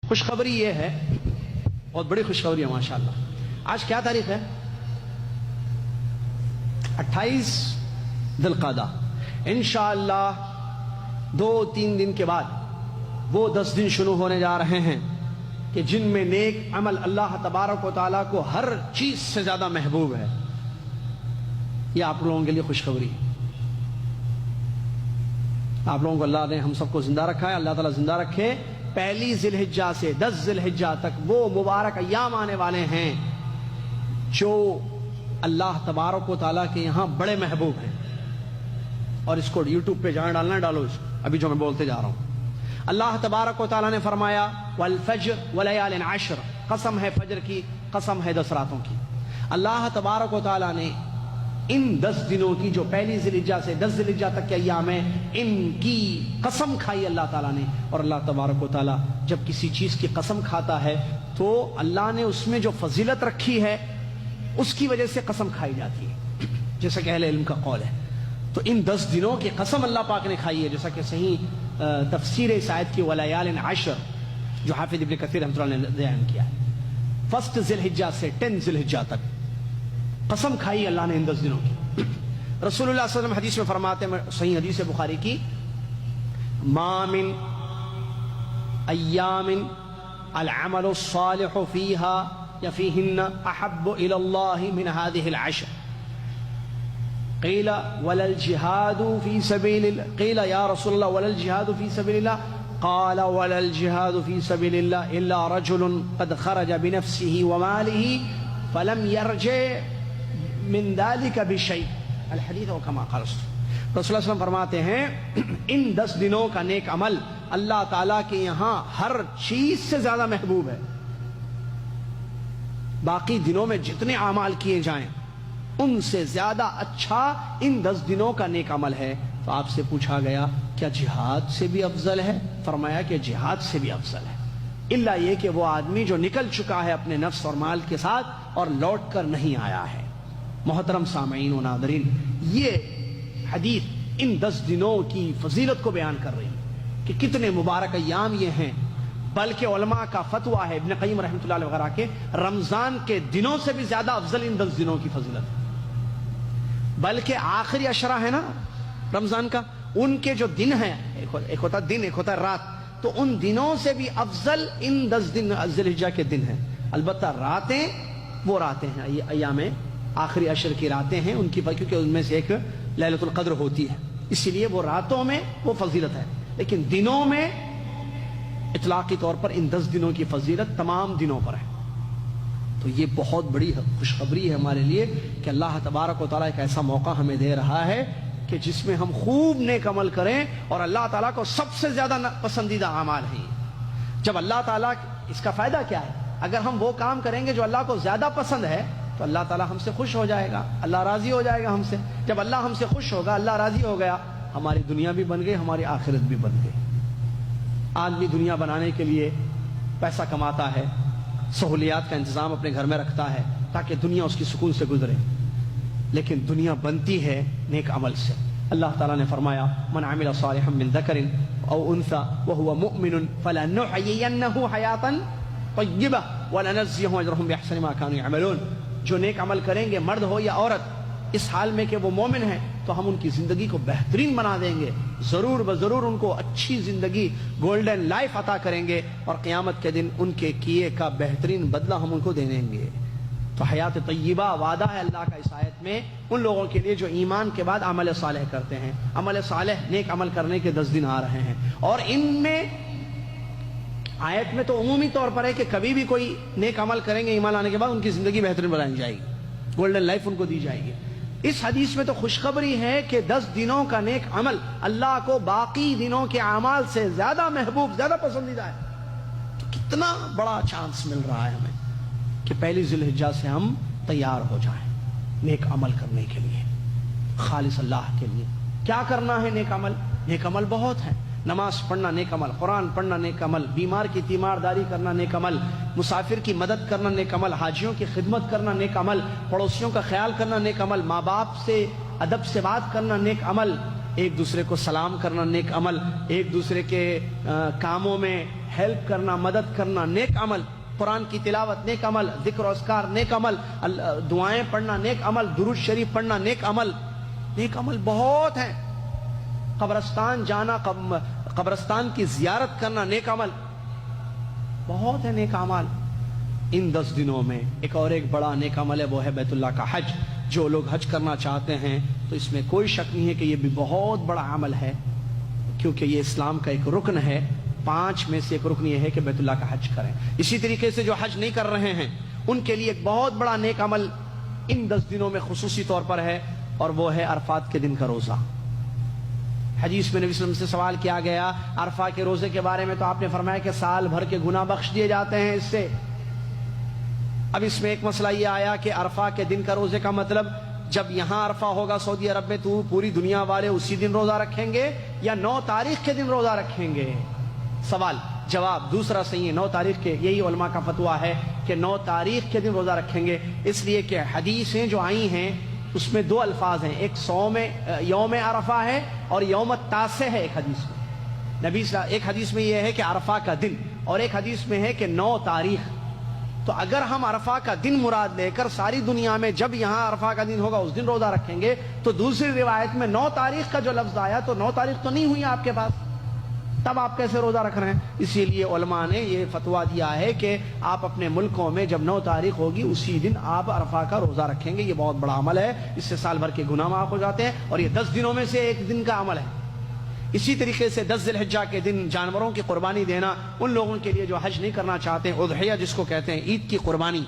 خوشخبری یہ ہے، بہت بڑی خوشخبری ہے ماشاءاللہ۔ آج کیا تاریخ ہے؟ 28 ذی القعدہ۔ انشاءاللہ 2-3 دن کے بعد وہ 10 دن شروع ہونے جا رہے ہیں کہ جن میں نیک عمل اللہ تبارک و تعالیٰ کو ہر چیز سے زیادہ محبوب ہے۔ یہ آپ لوگوں کے لیے خوشخبری ہے۔ آپ لوگوں کو اللہ نے ہم سب کو زندہ رکھا ہے، اللہ تعالیٰ زندہ رکھے۔ پہلی ذی الحجہ سے 10 ذی الحجہ تک وہ مبارک ایام آنے والے ہیں جو اللہ تبارک و تعالیٰ کے یہاں بڑے محبوب ہیں۔ اور اس کو یوٹیوب پہ جہاں ڈالنا ڈالو، اس ابھی جو میں بولتے جا رہا ہوں۔ اللہ تبارک و تعالیٰ نے فرمایا والفجر ولیال عشر، قسم ہے فجر کی، قسم ہے 10 راتوں کی۔ اللہ تبارک و تعالیٰ نے ان 10 دنوں کی جو پہلی ذی الحجہ سے 10 ذی الحجہ تک کے ایام ہیں، ان کی قسم کھائی اللہ تعالیٰ نے۔ اور اللہ تبارک و تعالیٰ جب کسی چیز کی قسم کھاتا ہے تو اللہ نے اس میں جو فضیلت رکھی ہے اس کی وجہ سے قسم کھائی جاتی ہے، جیسا کہ اہل علم کا قول ہے۔ تو ان 10 دنوں کی قسم اللہ پاک نے کھائی ہے، جیسا کہ صحیح تفسیر اس آیت کی ولیال عشر جو حافظ ابن کثیر رحمۃ اللہ نے بیان کیا ہے، 1 ذی الحجہ سے 10 ذی الحجہ تک قسم کھائی اللہ نے ان 10 دنوں کی۔ رسول اللہ صلی اللہ علیہ وسلم حدیث میں فرماتے ہیں، صحیح حدیث بخاری کی، ما من ایام العمل الصالح فيها یا فيهن احب الى الله من هذه العشر، قیل ولا الجهاد في سبيل الله، قیل یا رسول اللہ ولا الجهاد في سبيل الله، قال ولا الجهاد في سبيل الله الا رجل قد خرج بنفسه وماله فلم يرجع من ذلك بشيء، الحدیث و کما قال رسول اللہ صلی اللہ علیہ وسلم فرماتے ہیں ان 10 دنوں کا نیک عمل اللہ تعالیٰ کے یہاں ہر چیز سے زیادہ محبوب ہے۔ باقی دنوں میں جتنے اعمال کیے جائیں ان سے زیادہ اچھا ان 10 دنوں کا نیک عمل ہے۔ تو آپ سے پوچھا گیا کیا جہاد سے بھی افضل ہے؟ فرمایا کہ جہاد سے بھی افضل ہے، الا یہ کہ وہ آدمی جو نکل چکا ہے اپنے نفس اور مال کے ساتھ اور لوٹ کر نہیں آیا ہے۔ محترم سامعین و ناظرین، یہ حدیث ان 10 دنوں کی فضیلت کو بیان کر رہی ہے کہ کتنے مبارک ایام یہ ہیں۔ بلکہ علماء کا فتویٰ ہے، ابن قیم رحمۃ اللہ علیہ وغیرہ کے، رمضان کے دنوں سے بھی زیادہ افضل ان 10 دنوں کی فضیلت ہے۔ بلکہ آخری عشرہ ہے نا رمضان کا، ان کے جو دن ہیں، ایک ہوتا دن ایک ہوتا رات، تو ان دنوں سے بھی افضل ان 10 دن ذی الحجہ کے دن ہیں۔ البتہ راتیں وہ راتیں ہیں، ایام آخری عشر کی راتیں ہیں ان کی، کیونکہ ان میں سے ایک لیلۃ القدر ہوتی ہے، اسی لیے وہ راتوں میں وہ فضیلت ہے۔ لیکن دنوں میں اطلاقی طور پر ان 10 دنوں کی فضیلت تمام دنوں پر ہے۔ تو یہ بہت بڑی خوشخبری ہے ہمارے لیے کہ اللہ تبارک و تعالیٰ ایک ایسا موقع ہمیں دے رہا ہے کہ جس میں ہم خوب نیک عمل کریں، اور اللہ تعالیٰ کو سب سے زیادہ پسندیدہ اعمال ہیں۔ جب اللہ تعالیٰ، اس کا فائدہ کیا ہے؟ اگر ہم وہ کام کریں گے جو اللہ کو زیادہ پسند ہے تو اللہ تعالیٰ ہم سے خوش ہو جائے گا، اللہ راضی ہو جائے گا ہم سے۔ جب اللہ ہم سے خوش ہوگا، اللہ راضی ہو گیا، ہماری دنیا بھی بن گئی، ہماری آخرت بھی بن گئی۔ آدمی دنیا بنانے کے لیے پیسہ کماتا ہے، سہولیات کا انتظام اپنے گھر میں رکھتا ہے تاکہ دنیا اس کی سکون سے گزرے، لیکن دنیا بنتی ہے نیک عمل سے۔ اللہ تعالیٰ نے فرمایا من عمل صالحا من ذکر او انثى وهو مؤمن فلنحيينه حیاة طیبہ ولنجزیہم اجرہم بأحسن ما كانوا يعملون۔ جو نیک عمل کریں گے، مرد ہو یا عورت، اس حال میں کہ وہ مومن ہیں، تو ہم ان کی زندگی کو بہترین بنا دیں گے، ضرور بضرور ان کو اچھی زندگی، گولڈن لائف عطا کریں گے، اور قیامت کے دن ان کے کیے کا بہترین بدلہ ہم ان کو دے دیں گے۔ تو حیات طیبہ وعدہ ہے اللہ کا اس آیت میں ان لوگوں کے لیے جو ایمان کے بعد عمل صالح کرتے ہیں۔ عمل صالح، نیک عمل کرنے کے 10 دن آ رہے ہیں، اور ان میں آیت میں تو عمومی طور پر ہے کہ کبھی بھی کوئی نیک عمل کریں گے ایمان لانے کے بعد ان کی زندگی بہترین بنائی جائے گی، گولڈن لائف ان کو دی جائے گی۔ اس حدیث میں تو خوشخبری ہے کہ 10 دنوں کا نیک عمل اللہ کو باقی دنوں کے اعمال سے زیادہ محبوب، زیادہ پسندیدہ ہے۔ تو کتنا بڑا چانس مل رہا ہے ہمیں کہ پہلی ذی الحجہ سے ہم تیار ہو جائیں نیک عمل کرنے کے لیے، خالص اللہ کے لیے۔ کیا کرنا ہے نیک عمل؟ نیک عمل بہت ہیں۔ نماز پڑھنا نیک عمل، قرآن پڑھنا نیک عمل، بیمار کی تیمارداری کرنا نیک عمل، مسافر کی مدد کرنا نیک عمل، حاجیوں کی خدمت کرنا نیک عمل، پڑوسیوں کا خیال کرنا نیک عمل، ماں باپ سے ادب سے بات کرنا نیک عمل، ایک دوسرے کو سلام کرنا نیک عمل، ایک دوسرے کے کاموں میں ہیلپ کرنا، مدد کرنا نیک عمل، قرآن کی تلاوت نیک عمل، ذکر و اذکار نیک عمل، دعائیں پڑھنا نیک عمل، درود شریف پڑھنا نیک عمل. نیک عمل بہت ہیں. قبرستان جانا، قبرستان کی زیارت کرنا نیک عمل بہت ہے. نیک عمل ان 10 دنوں میں ایک بڑا نیک عمل ہے، وہ ہے بیت اللہ کا حج. جو لوگ حج کرنا چاہتے ہیں تو اس میں کوئی شک نہیں ہے کہ یہ بھی بہت بڑا عمل ہے، کیونکہ یہ اسلام کا ایک رکن ہے. 5 میں سے ایک رکن یہ ہے کہ بیت اللہ کا حج کریں. اسی طریقے سے جو حج نہیں کر رہے ہیں ان کے لیے ایک بہت بڑا نیک عمل ان 10 دنوں میں خصوصی طور پر ہے، اور وہ ہے عرفات کے دن کا روزہ. حدیث میں نبی صلی اللہ علیہ وسلم سے سوال کیا گیا عرفہ کے روزے کے بارے میں، تو آپ نے فرمایا کہ سال بھر کے گناہ بخش دیے جاتے ہیں اس سے. اب اس میں ایک مسئلہ یہ آیا کہ عرفہ کے دن کا روزے کا مطلب جب یہاں عرفہ ہوگا سعودی عرب میں تو پوری دنیا والے اسی دن روزہ رکھیں گے یا 9 تاریخ کے دن روزہ رکھیں گے؟ سوال جواب دوسرا صحیح ہے، 9 تاریخ کے. یہی علماء کا فتویٰ ہے کہ 9 تاریخ کے دن روزہ رکھیں گے، اس لیے کہ حدیثیں جو آئی ہیں اس میں 2 الفاظ ہیں، ایک یوم عرفہ ہے اور یوم التاسع ہے. ایک حدیث میں ایک حدیث میں یہ ہے کہ عرفہ کا دن، اور ایک حدیث میں ہے کہ 9 تاریخ. تو اگر ہم عرفہ کا دن مراد لے کر ساری دنیا میں جب یہاں عرفہ کا دن ہوگا اس دن روزہ رکھیں گے، تو دوسری روایت میں 9 تاریخ کا جو لفظ آیا تو 9 تاریخ تو نہیں ہوئی آپ کے پاس، تب آپ کیسے روزہ رکھ رہے ہیں؟ اسی لیے علماء نے یہ فتویٰ دیا ہے کہ آپ اپنے ملکوں میں جب 9 تاریخ ہوگی اسی دن آپ عرفہ کا روزہ رکھیں گے. یہ بہت بڑا عمل ہے، اس سے سال بھر کے گناہ معاف ہو جاتے ہیں، اور یہ 10 دنوں میں سے ایک دن کا عمل ہے. اسی طریقے سے 10 ذی الحجہ کے دن جانوروں کی قربانی دینا ان لوگوں کے لیے جو حج نہیں کرنا چاہتے ہیں، اضحیہ جس کو کہتے ہیں، عید کی قربانی،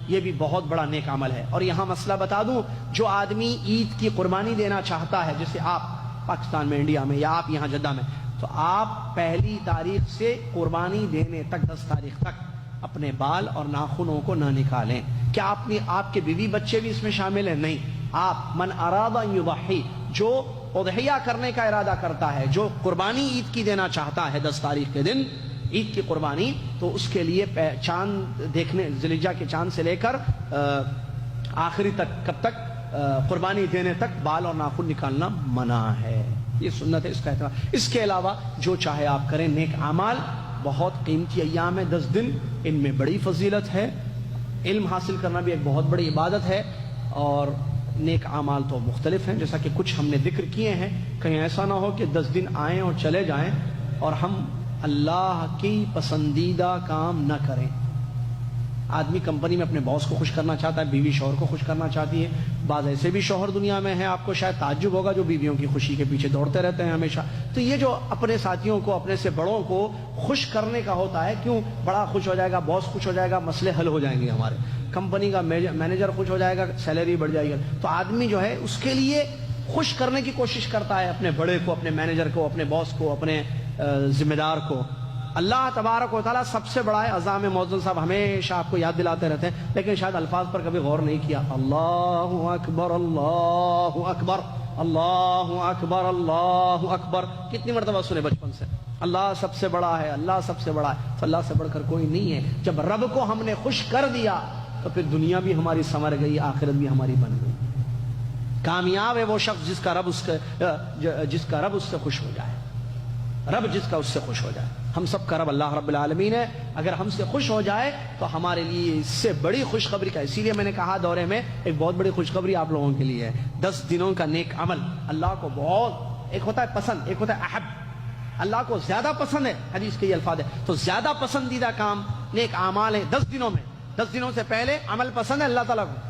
یہ بھی بہت بڑا نیک عمل ہے. اور یہاں مسئلہ بتا دوں، جو آدمی عید کی قربانی دینا چاہتا ہے، جیسے آپ پاکستان میں، انڈیا میں، یا آپ یہاں جدہ میں، تو آپ 1 تاریخ سے قربانی دینے تک 10 تاریخ تک اپنے بال اور ناخنوں کو نہ نکالیں. کیا آپ کے بیوی بچے بھی اس میں شامل ہیں؟ نہیں. آپ من اراد ان یضحی، جو اضحیہ کرنے کا ارادہ کرتا ہے، جو قربانی عید کی دینا چاہتا ہے 10 تاریخ کے دن عید کی قربانی، تو اس کے لیے چاند دیکھنے، ذی الحجہ کے چاند سے لے کر آخری تک، کب تک؟ قربانی دینے تک بال اور ناخن نکالنا منع ہے. یہ سنت ہے، اس کا احترام. اس کے علاوہ جو چاہے آپ کریں. نیک اعمال بہت قیمتی ایام ہے 10 دن، ان میں بڑی فضیلت ہے. علم حاصل کرنا بھی ایک بہت بڑی عبادت ہے، اور نیک اعمال تو مختلف ہیں جیسا کہ کچھ ہم نے ذکر کیے ہیں. کہیں ایسا نہ ہو کہ 10 دن آئیں اور چلے جائیں اور ہم اللہ کی پسندیدہ کام نہ کریں. آدمی کمپنی میں اپنے باس کو خوش کرنا چاہتا ہے، بیوی شوہر کو خوش کرنا چاہتی ہے. بعض ایسے بھی شوہر دنیا میں ہیں، آپ کو شاید تعجب ہوگا، جو بیویوں کی خوشی کے پیچھے دوڑتے رہتے ہیں ہمیشہ. تو یہ جو اپنے ساتھیوں کو، اپنے سے بڑوں کو خوش کرنے کا ہوتا ہے، کیوں؟ بڑا خوش ہو جائے گا، باس خوش ہو جائے گا، مسئلے حل ہو جائیں گے. ہمارے کمپنی کا مینیجر خوش ہو جائے گا، سیلری بڑھ جائے گی. تو آدمی جو ہے اس کے لیے خوش کرنے کی کوشش کرتا ہے، اپنے بڑے کو، اپنے مینیجر کو، اپنے باس کو، اپنے ذمہ دار کو. اللہ تبارک و تعالیٰ سب سے بڑا ہے. اذان میں مؤذن صاحب ہمیشہ آپ کو یاد دلاتے رہتے ہیں، لیکن شاید الفاظ پر کبھی غور نہیں کیا. اللہ اکبر، اللہ اکبر، اللہ اکبر، اللہ اکبر. کتنی مرتبہ سنے بچپن سے؟ اللہ سب سے بڑا ہے، اللہ سب سے بڑا ہے. تو اللہ سے بڑھ کر کوئی نہیں ہے. جب رب کو ہم نے خوش کر دیا تو پھر دنیا بھی ہماری سنور گئی، آخرت بھی ہماری بن گئی. کامیاب ہے وہ شخص جس کا رب اس سے خوش ہو جائے. رب جس کا اس سے خوش ہو جائے. ہم سب کا رب اللہ رب العالمین ہے. اگر ہم سے خوش ہو جائے تو ہمارے لیے اس سے بڑی خوشخبری کا. اسی لیے میں نے کہا دورے میں ایک بہت بڑی خوشخبری آپ لوگوں کے لیے ہے. 10 دنوں کا نیک عمل اللہ کو بہت، ایک ہوتا ہے پسند، ایک ہوتا ہے احب. اللہ کو زیادہ پسند ہے، حدیث کے یہ الفاظ ہے. تو زیادہ پسندیدہ کام نیک اعمال ہے 10 دنوں میں. 10 دنوں سے پہلے عمل پسند ہے اللہ تعالیٰ کو.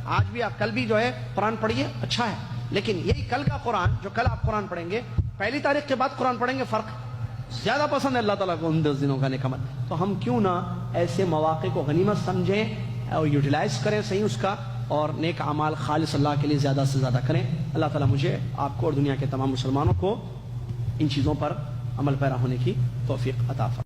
آج بھی آپ، کل بھی جو ہے قرآن پڑھیے، اچھا ہے، لیکن یہی کل کا قرآن، جو کل آپ قرآن پڑھیں گے، 1 تاریخ کے بعد قرآن پڑھیں گے، فرق. زیادہ پسند ہے اللہ تعالیٰ کو ان 10 دنوں کا نیک عمل. تو ہم کیوں نہ ایسے مواقع کو غنیمت سمجھیں اور یوٹیلائز کریں صحیح اس کا، اور نیک اعمال خالص اللہ کے لیے زیادہ سے زیادہ کریں. اللہ تعالیٰ مجھے، آپ کو اور دنیا کے تمام مسلمانوں کو ان چیزوں پر عمل پیرا ہونے کی توفیق عطا فرمائے.